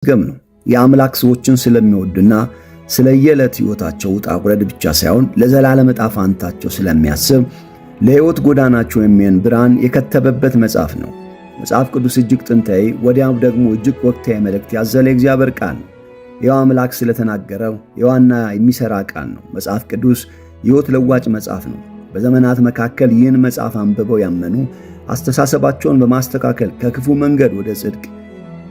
ገም ነው። የአምላክ ሰዎችን ስለሚወድና ስለ የዕለት ሕይወታቸው ውጣ ውረድ ብቻ ሳይሆን ለዘላለም ዕጣ ፈንታቸው ስለሚያስብ ለሕይወት ጎዳናቸው የሚሆን ብርሃን የከተበበት መጽሐፍ ነው። መጽሐፍ ቅዱስ እጅግ ጥንታዊ ወዲያም ደግሞ እጅግ ወቅታዊ መልእክት ያዘለ የእግዚአብሔር ቃል ነው። ሕያው አምላክ ስለተናገረው ሕያውና የሚሠራ ቃል ነው። መጽሐፍ ቅዱስ ሕይወት ለዋጭ መጽሐፍ ነው። በዘመናት መካከል ይህን መጽሐፍ አንብበው ያመኑ አስተሳሰባቸውን በማስተካከል ከክፉ መንገድ ወደ ጽድቅ፣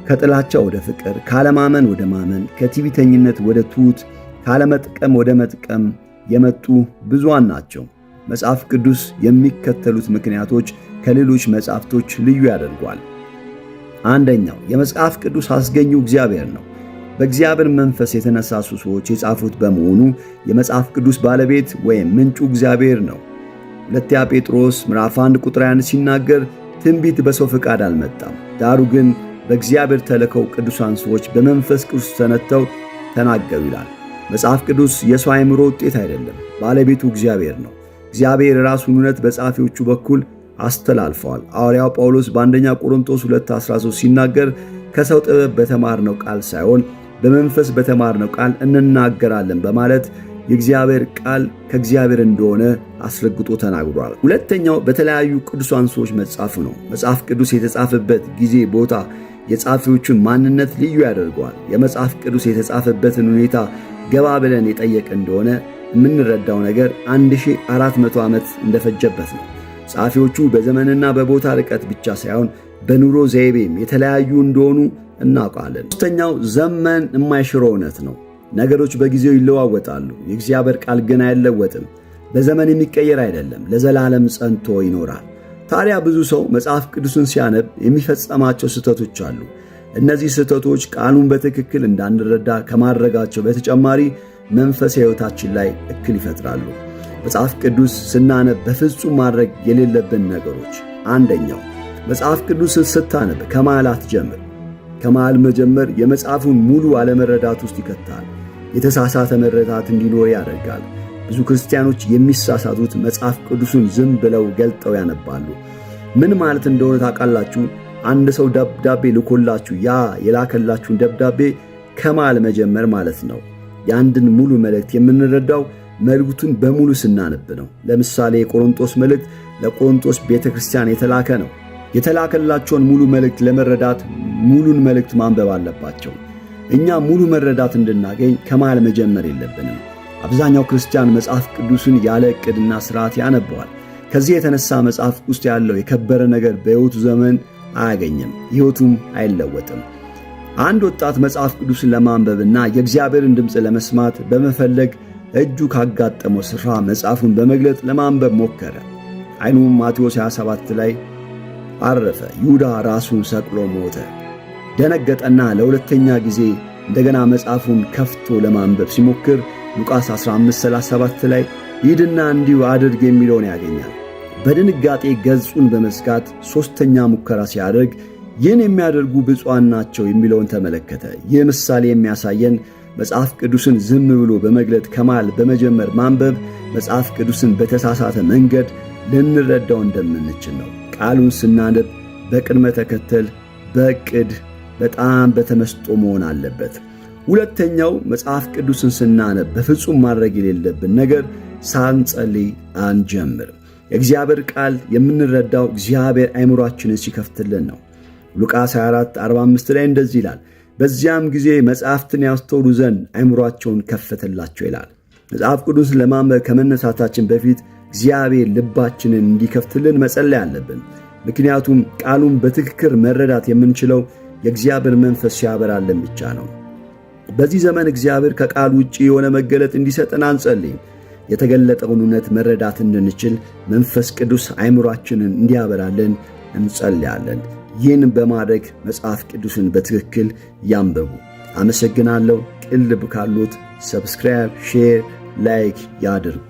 ከጥላቻ ወደ ፍቅር፣ ካለማመን ወደ ማመን፣ ከትዕቢተኝነት ወደ ትሑት፣ ካለመጥቀም ወደ መጥቀም የመጡ ብዙሃን ናቸው። መጽሐፍ ቅዱስ የሚከተሉት ምክንያቶች ከሌሎች መጽሐፍቶች ልዩ ያደርገዋል። አንደኛው፣ የመጽሐፍ ቅዱስ አስገኚው እግዚአብሔር ነው። በእግዚአብሔር መንፈስ የተነሳሱ ሰዎች የጻፉት በመሆኑ የመጽሐፍ ቅዱስ ባለቤት ወይም ምንጩ እግዚአብሔር ነው። ሁለተኛ ጴጥሮስ ምዕራፍ 1 ቁጥር 1 ሲናገር ትንቢት በሰው ፈቃድ አልመጣም፣ ዳሩ ግን በእግዚአብሔር ተልከው ቅዱሳን ሰዎች በመንፈስ ቅዱስ ተነተው ተናገሩ ይላል። መጽሐፍ ቅዱስ የሰው አእምሮ ውጤት አይደለም፣ ባለቤቱ እግዚአብሔር ነው። እግዚአብሔር ራሱን እውነት በጻፊዎቹ በኩል አስተላልፈዋል። ሐዋርያው ጳውሎስ በአንደኛ ቆሮንቶስ 2:13 ሲናገር ከሰው ጥበብ በተማርነው ቃል ሳይሆን በመንፈስ በተማርነው ቃል እንናገራለን በማለት የእግዚአብሔር ቃል ከእግዚአብሔር እንደሆነ አስረግጦ ተናግሯል። ሁለተኛው፣ በተለያዩ ቅዱሳን ሰዎች መጻፉ ነው። መጽሐፍ ቅዱስ የተጻፈበት ጊዜ፣ ቦታ የጻፊዎቹን ማንነት ልዩ ያደርገዋል። የመጽሐፍ ቅዱስ የተጻፈበትን ሁኔታ ገባ ብለን የጠየቅ እንደሆነ የምንረዳው ነገር 1400 ዓመት እንደፈጀበት ነው። ጸሐፊዎቹ በዘመንና በቦታ ርቀት ብቻ ሳይሆን በኑሮ ዘይቤም የተለያዩ እንደሆኑ እናውቃለን። ሦስተኛው፣ ዘመን የማይሽረው እውነት ነው። ነገሮች በጊዜው ይለዋወጣሉ፣ የእግዚአብሔር ቃል ግን አይለወጥም። በዘመን የሚቀየር አይደለም፣ ለዘላለም ጸንቶ ይኖራል። ታዲያ ብዙ ሰው መጽሐፍ ቅዱስን ሲያነብ የሚፈጸማቸው ስህተቶች አሉ። እነዚህ ስህተቶች ቃሉን በትክክል እንዳንረዳ ከማድረጋቸው በተጨማሪ መንፈሳዊ ሕይወታችን ላይ እክል ይፈጥራሉ። መጽሐፍ ቅዱስ ስናነብ በፍጹም ማድረግ የሌለብን ነገሮች፣ አንደኛው፣ መጽሐፍ ቅዱስን ስታነብ ከመሃል አትጀምር። ከመሃል መጀመር የመጽሐፉን ሙሉ አለመረዳት ውስጥ ይከታል። የተሳሳተ መረዳት እንዲኖር ያደርጋል። ብዙ ክርስቲያኖች የሚሳሳቱት መጽሐፍ ቅዱስን ዝም ብለው ገልጠው ያነባሉ። ምን ማለት እንደሆነ ታውቃላችሁ? አንድ ሰው ደብዳቤ ልኮላችሁ ያ የላከላችሁን ደብዳቤ ከመሃል መጀመር ማለት ነው። የአንድን ሙሉ መልእክት የምንረዳው መልእክቱን በሙሉ ስናነብ ነው። ለምሳሌ የቆሮንቶስ መልእክት ለቆሮንቶስ ቤተ ክርስቲያን የተላከ ነው። የተላከላቸውን ሙሉ መልእክት ለመረዳት ሙሉን መልእክት ማንበብ አለባቸው። እኛ ሙሉ መረዳት እንድናገኝ ከመሃል መጀመር የለብንም። አብዛኛው ክርስቲያን መጽሐፍ ቅዱስን ያለ ዕቅድና ሥርዓት ያነበዋል። ከዚህ የተነሳ መጽሐፍ ውስጥ ያለው የከበረ ነገር በሕይወቱ ዘመን አያገኝም፣ ሕይወቱም አይለወጥም። አንድ ወጣት መጽሐፍ ቅዱስን ለማንበብና የእግዚአብሔርን ድምፅ ለመስማት በመፈለግ እጁ ካጋጠመው ስፍራ መጽሐፉን በመግለጥ ለማንበብ ሞከረ። ዓይኑም ማቴዎስ 27 ላይ አረፈ። ይሁዳ ራሱን ሰቅሎ ሞተ። ደነገጠና ለሁለተኛ ጊዜ እንደገና መጽሐፉን ከፍቶ ለማንበብ ሲሞክር ሉቃስ 15:37 ላይ ሂድና እንዲሁ አድርግ የሚለውን ያገኛል። በድንጋጤ ገጹን በመዝጋት ሦስተኛ ሙከራ ሲያደርግ ይህን የሚያደርጉ ብፁዓን ናቸው የሚለውን ተመለከተ። ይህ ምሳሌ የሚያሳየን መጽሐፍ ቅዱስን ዝም ብሎ በመግለጥ ከመሃል በመጀመር ማንበብ መጽሐፍ ቅዱስን በተሳሳተ መንገድ ልንረዳው እንደምንችል ነው። ቃሉን ስናነብ በቅድመ ተከተል፣ በዕቅድ፣ በጣም በተመስጦ መሆን አለበት። ሁለተኛው፣ መጽሐፍ ቅዱስን ስናነብ በፍጹም ማድረግ የሌለብን ነገር ሳንጸልይ አንጀምር። የእግዚአብሔር ቃል የምንረዳው እግዚአብሔር አእምሮአችንን ሲከፍትልን ነው። ሉቃስ 24:45 ላይ እንደዚህ ይላል፣ በዚያም ጊዜ መጽሐፍትን ያስተውሉ ዘንድ አእምሮአቸውን ከፈተላቸው ይላል። መጽሐፍ ቅዱስን ለማንበብ ከመነሳታችን በፊት እግዚአብሔር ልባችንን እንዲከፍትልን መጸለይ አለብን። ምክንያቱም ቃሉን በትክክል መረዳት የምንችለው የእግዚአብሔር መንፈስ ሲያበራልን ብቻ ነው። በዚህ ዘመን እግዚአብሔር ከቃሉ ውጪ የሆነ መገለጥ እንዲሰጠን አንጸልይም። የተገለጠውን እውነት መረዳት እንድንችል መንፈስ ቅዱስ አእምሮአችንን እንዲያበራልን እንጸልያለን። ይህን በማድረግ መጽሐፍ ቅዱስን በትክክል ያንብቡ። አመሰግናለሁ። ቅን ልብ ካሉት ሰብስክራይብ፣ ሼር፣ ላይክ ያድርጉ።